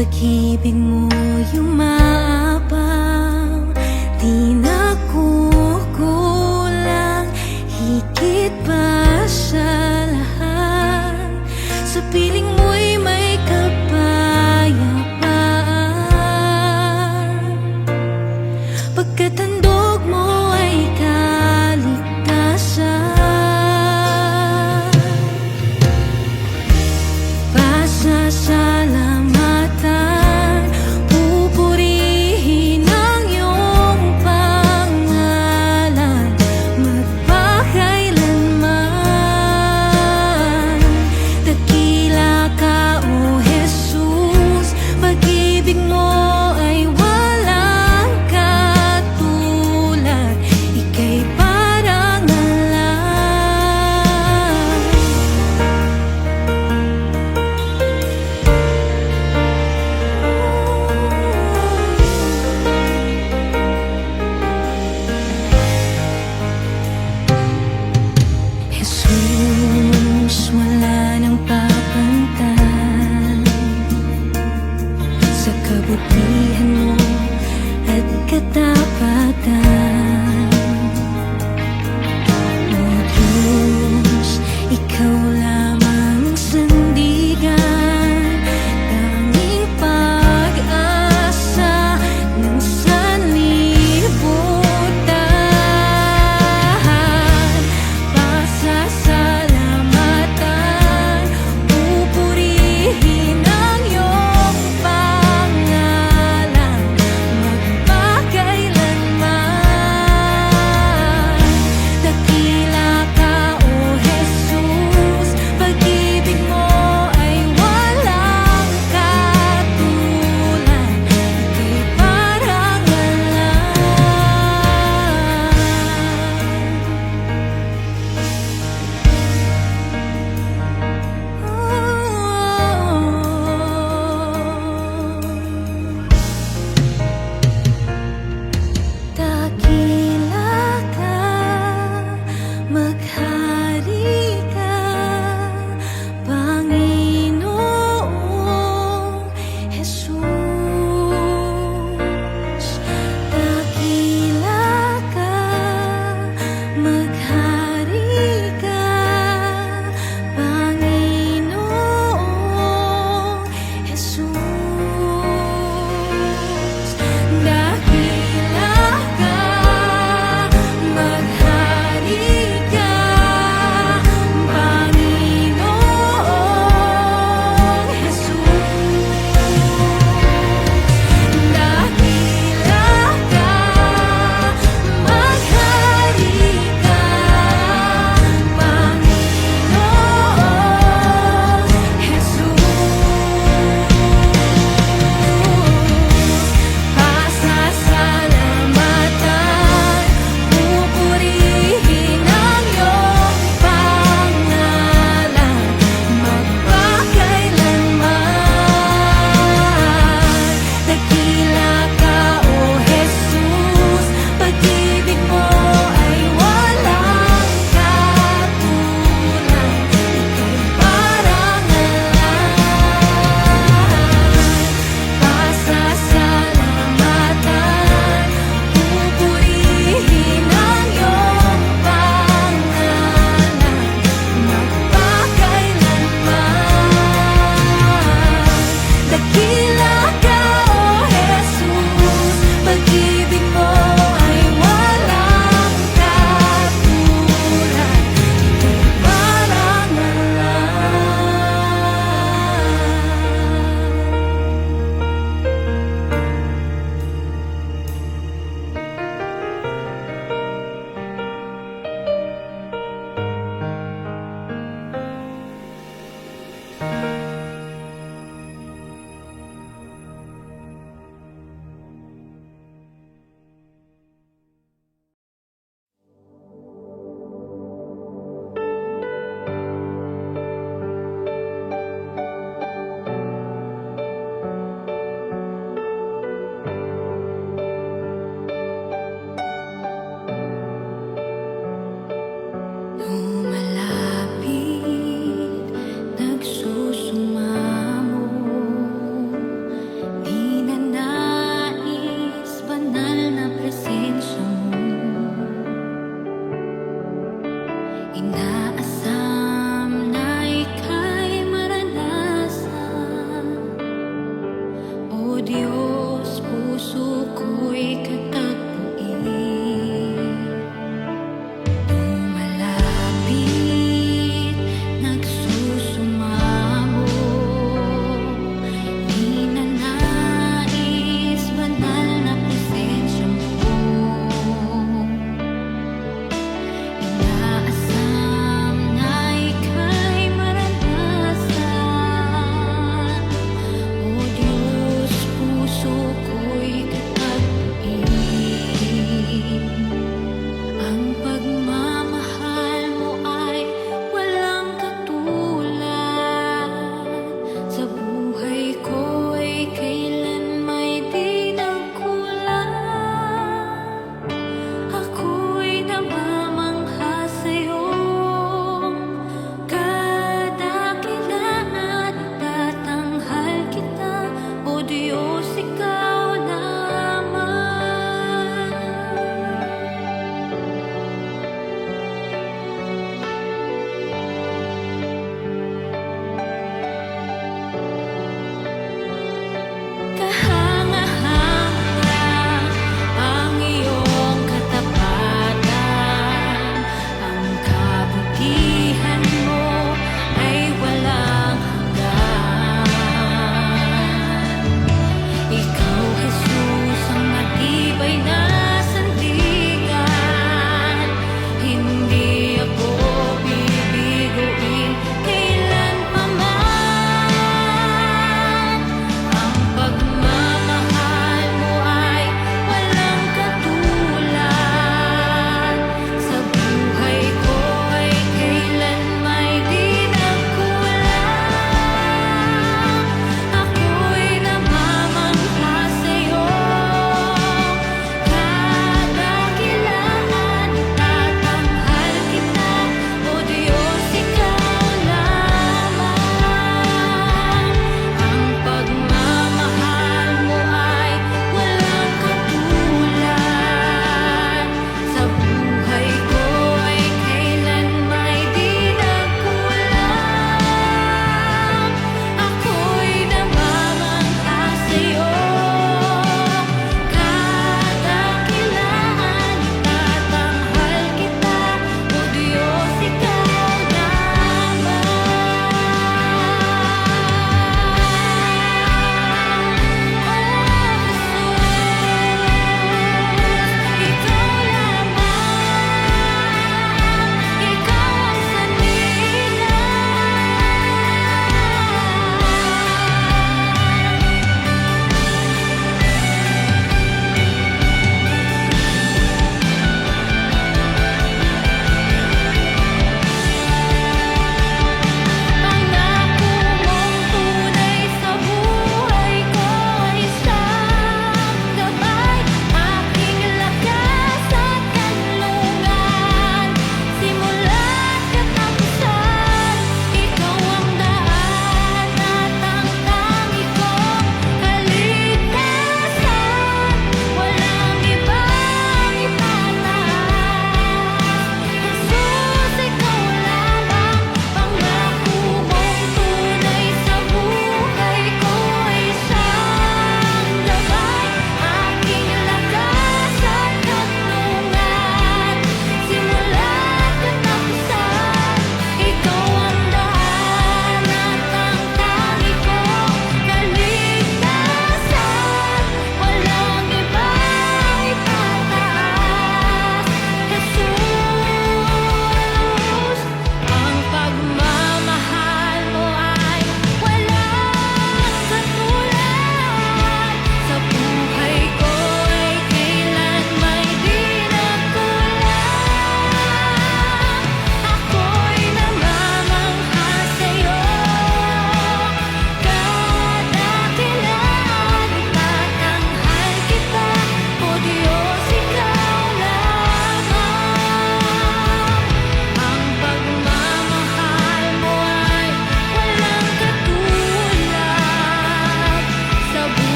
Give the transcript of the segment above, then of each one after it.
Pag-ibig mo yumabang, di na kukulang, higit pa sa lahat. Sa piling mo'y may kapayapaan, pagkatandog mo ay kaligtasan. Pasasalamatan, pupurihin ang iyong pangalan magpakailanman. Dakila ka, O Jesus, pag-ibig mo ay walang katulad, ika'y parang alam. Jesus, wala nang papantay sa kabutihan mo at katapatan. O Diyos, ikaw lamang ang sandigan, tanging pag-asa ng sanlibutan. Pasasalamatan, pupurihin ang iyong pangalan magpakailanman. Dakila ka, O Jesus,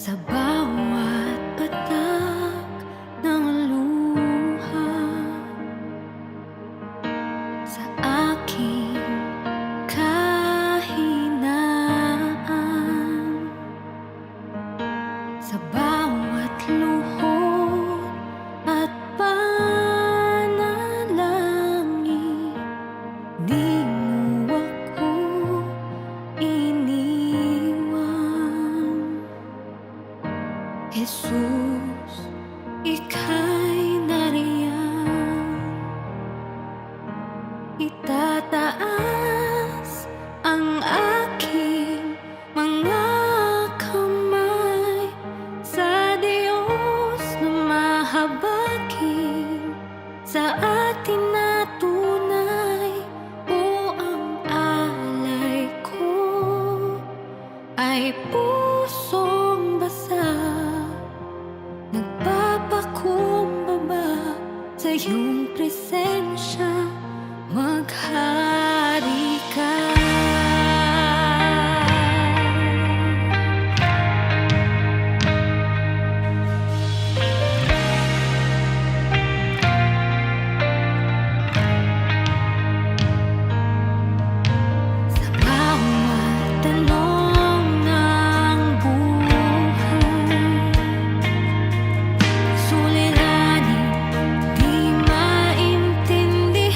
sa bawat patak ng luha, sa aking kahinaan, sa bawat luhod at panalangin. Di mo ako iniwan, Jesus, ika'y nariyan. Itataas ang aking mga kamay sa Diyos na mahabagin, sa atin na tunay. O ang alay ko ay pusong basa, nagpapakumbaba sa iyong presensya, maghari ka. Sa bawat tanong ng buhay, suliranin, di maintindihan,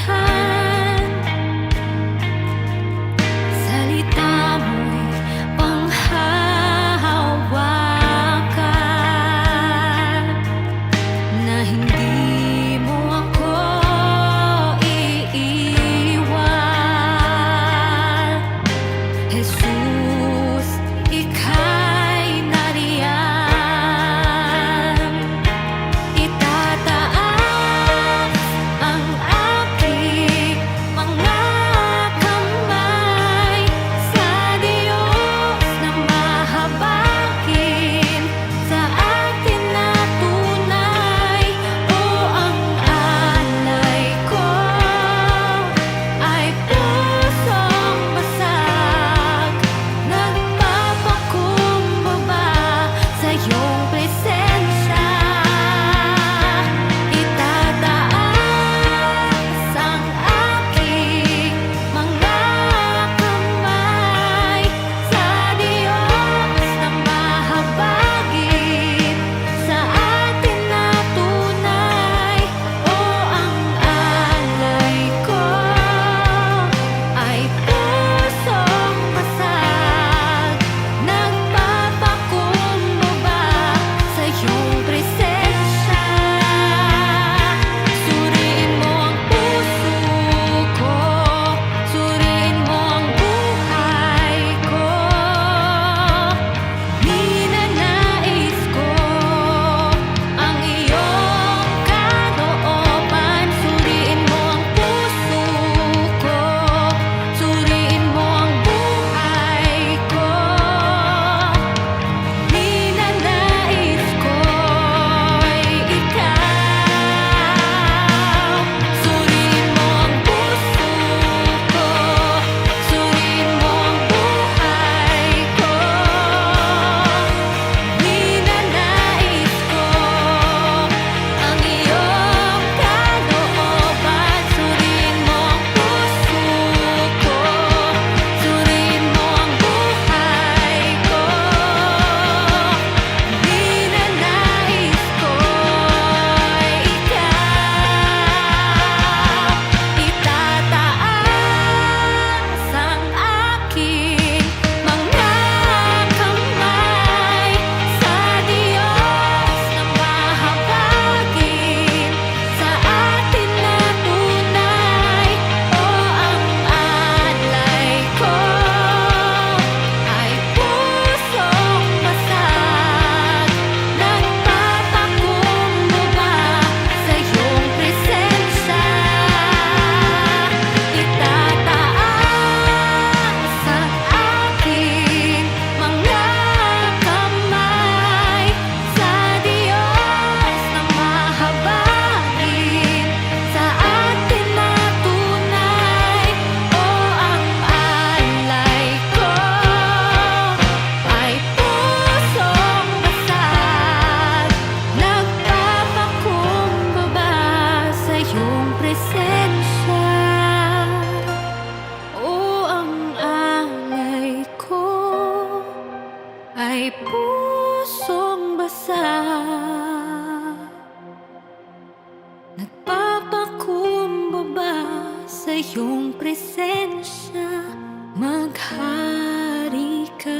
Nagpapakumbaba sa iyong presensya, maghari ka.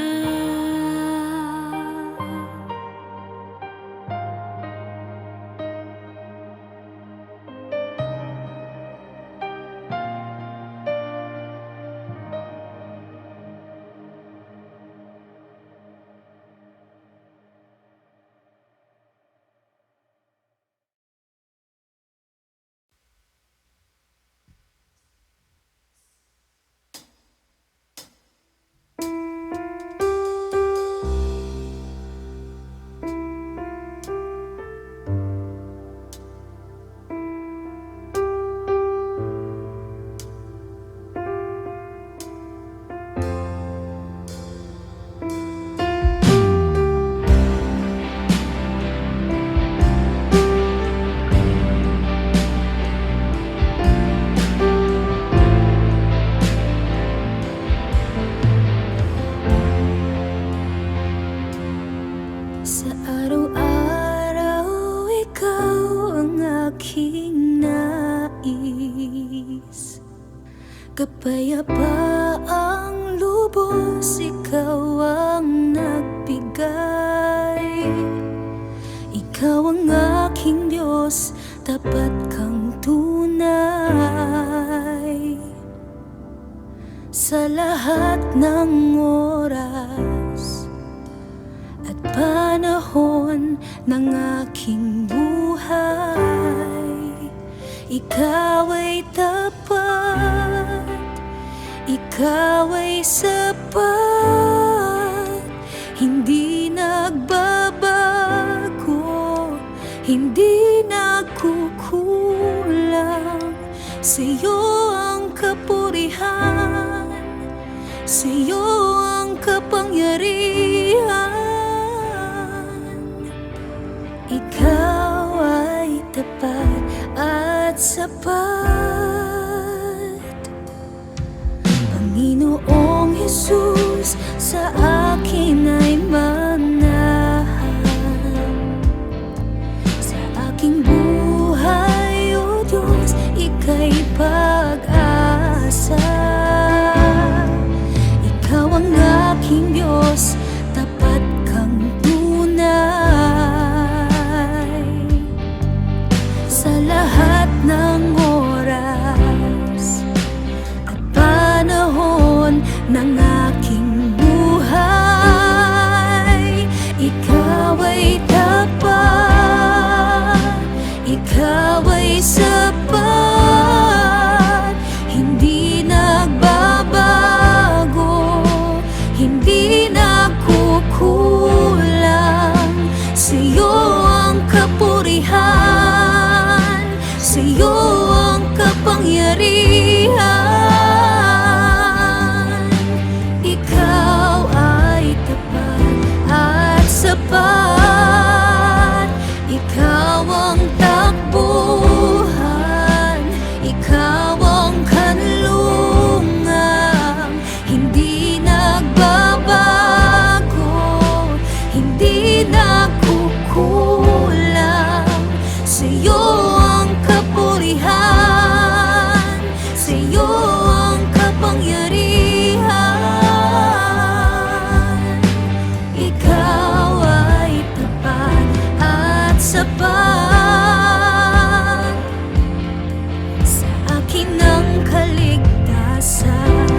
Sa araw-araw, ikaw ang aking nais. Kapayapaang lubos, ikaw ang nagbigay. Ikaw ang aking Diyos, tapat kang tunay. Sa lahat ng oras at panahon ng aking buhay, ikaw ay tapat, ikaw ay sapat. Hindi nagbabago, hindi nagkukulang. Sa'yo ang kapurihan, sa'yo ang kapangyarihan. Ikaw ay tapat at sapat. Panginoong Jesus, sa akin ay manahan. Sa aking buhay, O Diyos, ika'y pag-asa. Ikaw ang aking Diyos, tapat kang tunay. Sa lahat ng oras at panahon ng aking buhay, ikaw ay tapat, ikaw ay sapat. Hindi nagbabago, hindi nagkukulang. Sa'yo ang kapurihan, sa'yo ang kapangyarihan. Ikaw ay tapat at sapat. Ikaw ang takbuhan, ikaw ang kanlungan. Hindi nagbabago, hindi nagkukulang. Sa'yo ang kapurihan, sa'yo ang kapangyarihan. Ikaw ay tapat at sapat. Sa akin ang kaligtasan,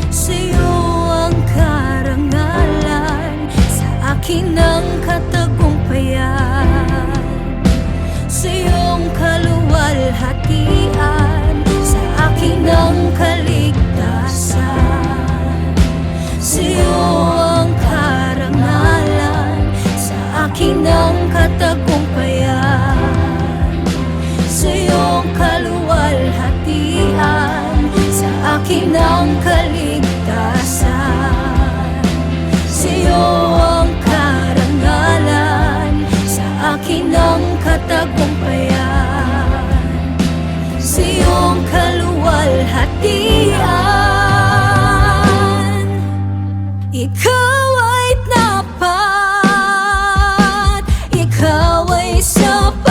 sa'yo ang karangalan. Sa akin ang katagumpayan, sa'yong kaluwalhatian. Sa akin ang kaligtasan, sa'yo ang karangalan. Sa akin ang katagumpayan, sa'yong kaluwalhatian. Sa akin ang kaligtasan, sa'yo ang karangalan. Sa akin ang katagumpayan, sa'yong kaluwalhatian. Ikaw ay tapat, ikaw ay sapat.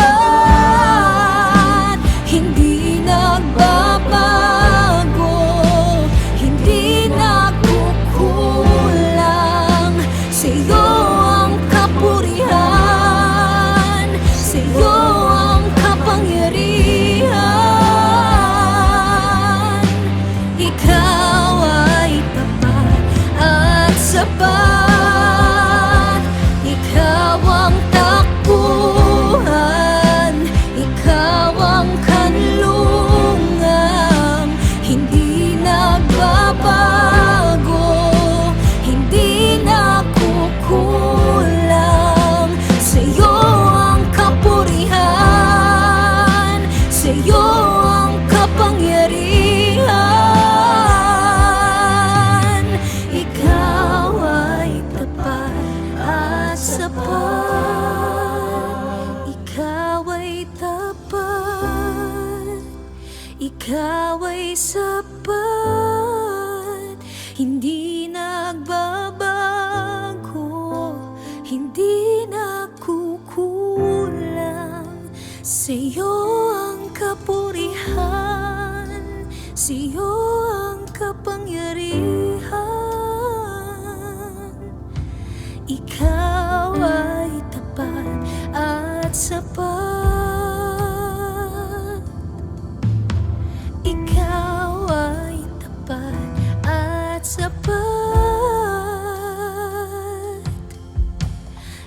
pang kanlungan, hindi nagbabago, hindi nakukulang. Sa'yo ang kapurihan, sa'yo ang kapangyarihan. Ikaw ay tapat at sapat. Ikaw ay tapat, ikaw ay sapat. Hindi nagbabago, hindi nakukulang. Sa'yo ang kapurihan, sa'yo ang kapangyarihan. Ikaw ay tapat at sapat. Ikaw ay tapat at sapat.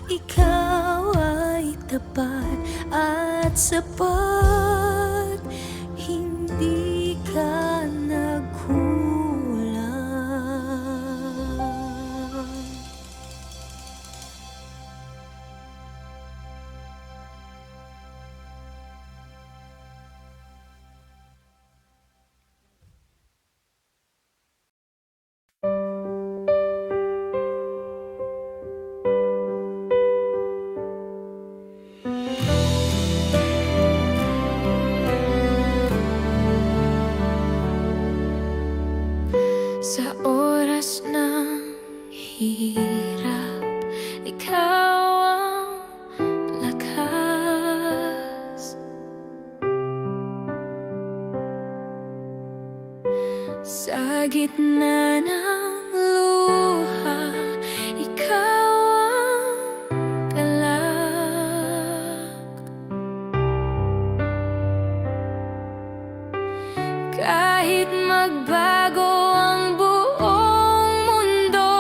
Ikaw ay tapat at sapat. Hindi ka nagkulang. Sa oras ng hirap, ikaw ang lakas. Sa gitna ng luha, ikaw ang galak. Kahit magbago ang buong mundo,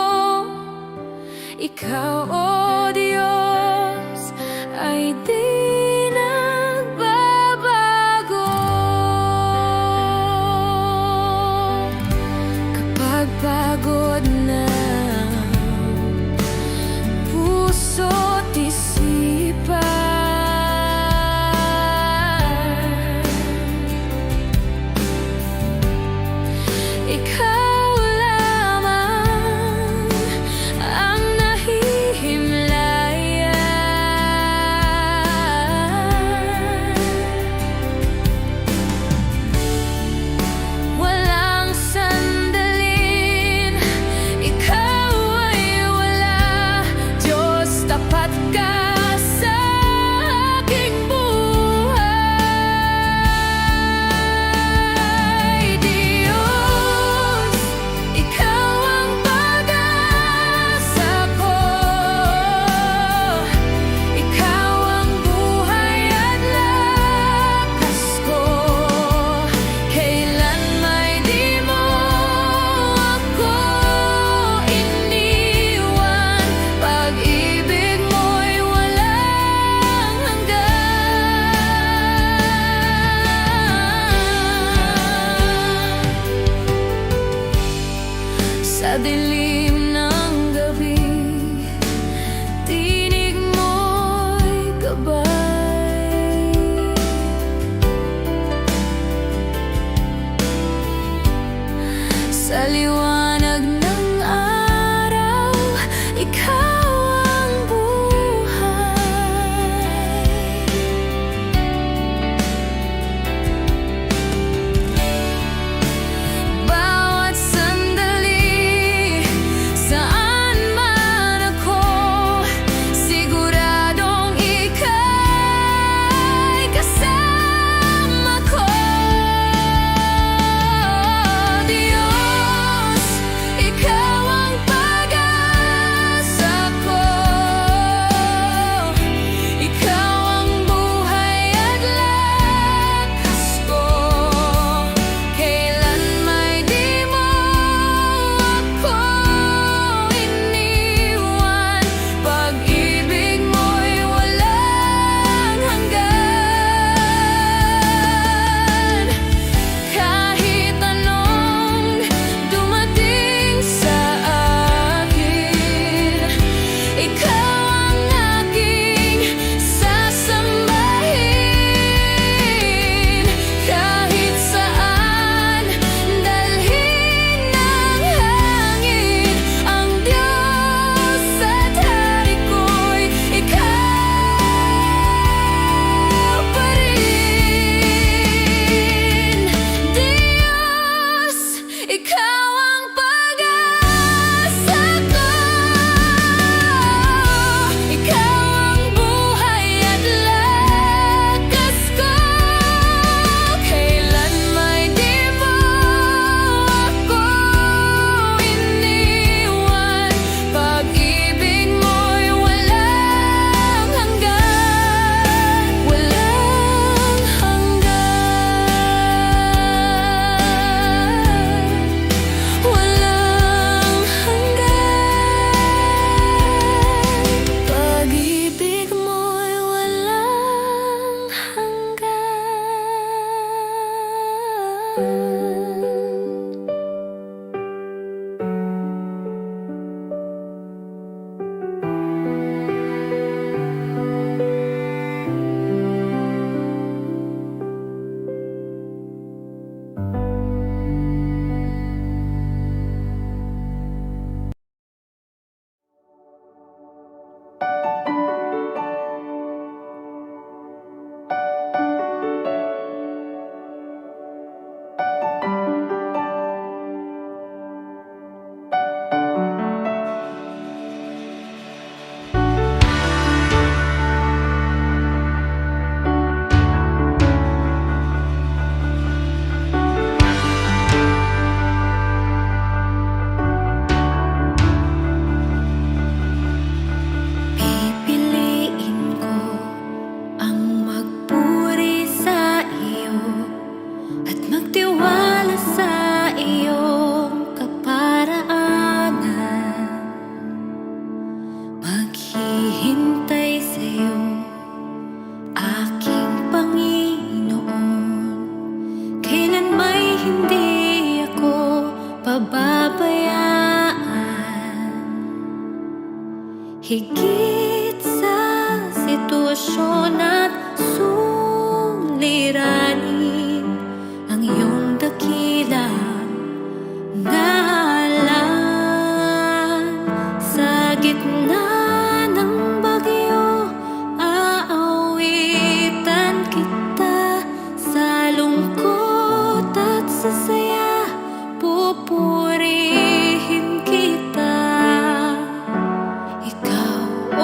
ikaw, O Diyos, ay di nagbabago. Kapag pagod na puso't isipan, ikaw lamang ang nahihimik. Pipiliin ko ang magpuri sa iyo at magtiwala sa iyong kaparaanan. Maghihintay sa iyo, aking Panginoon. Kailan may hindi ako pababayaan. Higit sa sitwasyon at suliranin, ang iyong dakilang ngalan. Sa gitna ng bagyo, aawitan kita. Sa lungkot at sa saya, pupurihin kita. Ikaw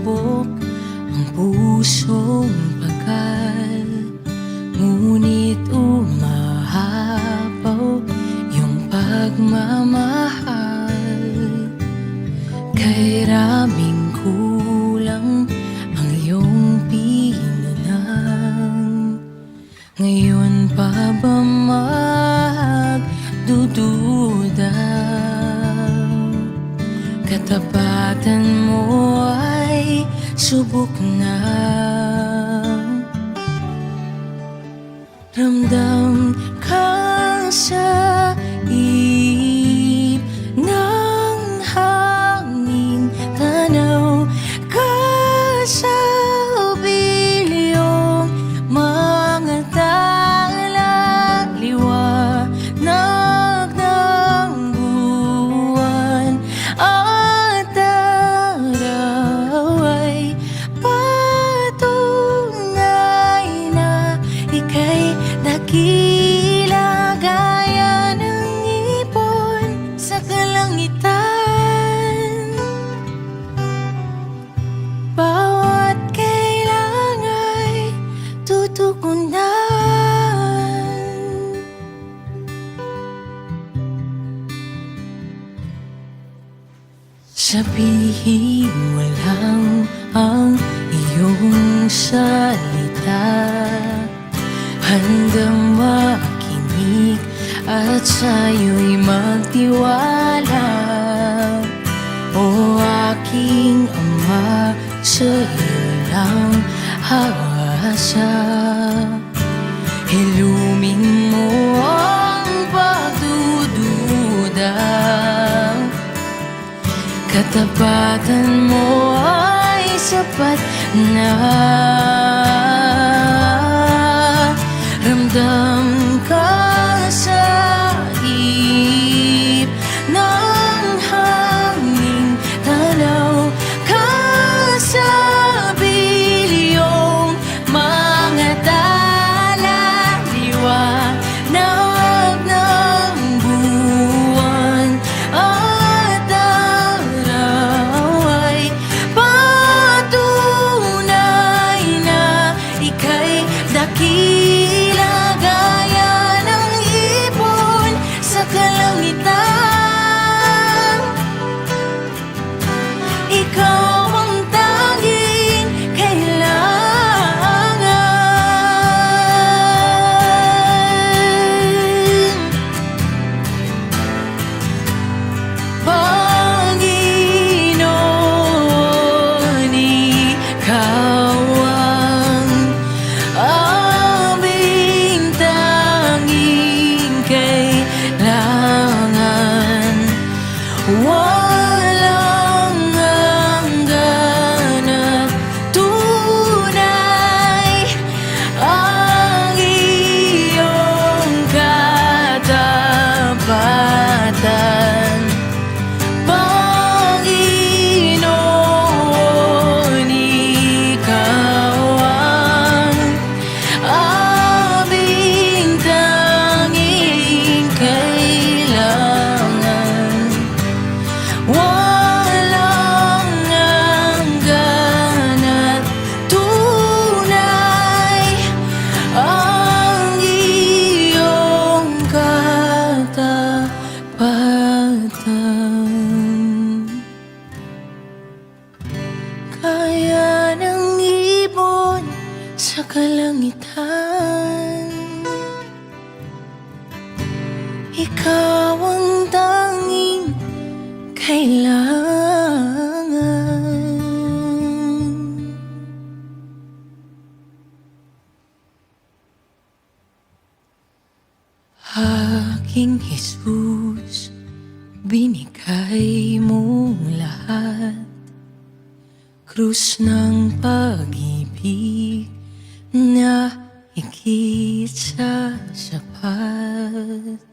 subok ang pusong pagal, ngunit umahapaw yung pagmamahal. Kay raming kulang ang iyong pinanang, ngayon pa ba magdududa? Katapatan mo ay subok na. Ramdam ka sa ihip ng hangin, tanaw ka sa bilyong mga tala, liwanag ng buwan at araw ay patunay na ika'y dakila gaya ng ibon sa kalangitan. Bawat kailang ay tutugunan. Sabihin mo lang ang iyong salita, handang makinig at sa'yo'y magtiwala. O aking Ama, sa'yo lang hawasa. Ilumin mo ang pagdududa, katapatan mo ay sapat na. Ramdam ka sa ihip ng hangin, tanaw ka sa bilyong mga tala, liwanag ng buwan at araw ay patunay na ika'y dakila gaya ng ibon sa kalangitan. Ikaw ang tanging kailangan, Panginoon. Ikaw ang aming tanging kailangan. Walang hanggan at tunay ang iyong katapatan. Panginoon, ikaw ang aming tanging kailangan. Walang hanggan at tunay ang iyong katapatan. Kaya ng ibon sa kalangitan, ikaw ang tanging kailangan. Aking Jesus, binigay mong lahat, krus ng pag-ibig na higit sa sapat.